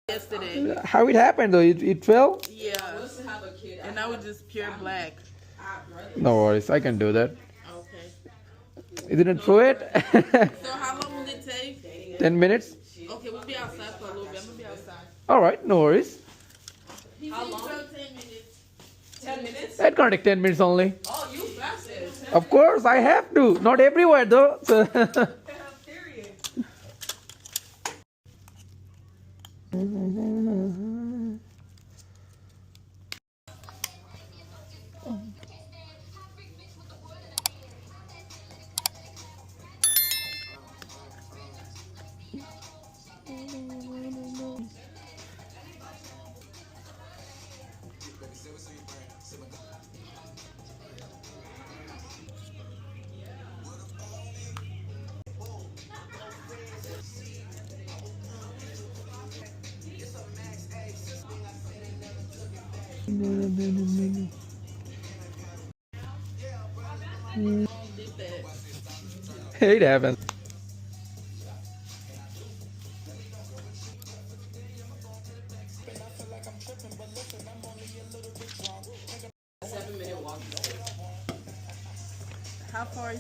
yesterday. How it happened though? It fell? Yeah. And now it's just pure black. No worries, I can do that. Okay. You didn't throw it? So how long will it take? 10 minutes? Okay, we'll be outside for a little bit. I'm gonna be outside. Alright, no worries. How long? 10 minutes. 10 minutes? That's gonna take 10 minutes only. Oh, you fasted. Of course, I have to. Not everywhere though. So Period. it happens. How far